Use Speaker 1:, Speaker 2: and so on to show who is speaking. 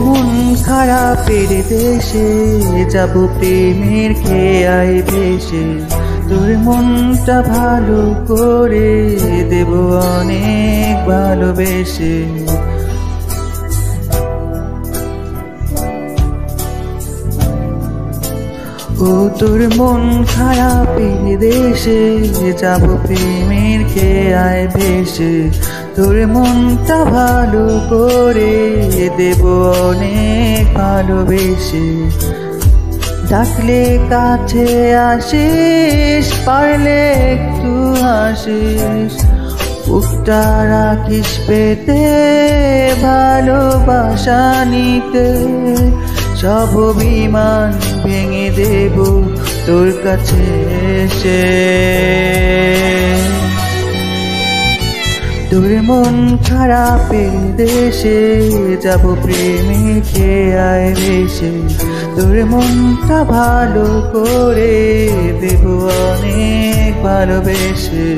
Speaker 1: মন খারাপের দেশে যাব প্রেমের খেয়ায় ভেসে, তোর মনটা ভালো করে দেব অনেক ভালোবেসে। ও তোর মন খারাপের দেশে যাব প্রেমের খেয়ায় ভেসে, তোর মনটা ভালো করে দেব অনেক ভালোবেসে। ডাকলে কাছে আসিস, পারলে একটু হাসিস, বুকটা রাখিস পেতে ভালোবাসা নিতে। সব অভিমান ভেঙে দেব তোর কাছে এসে। তোর মন খারাপের দেশে যাব প্রেমের খেয়ায় ভেসে, তোর মনটা ভালো করে দেব অনেক ভালোবেসে।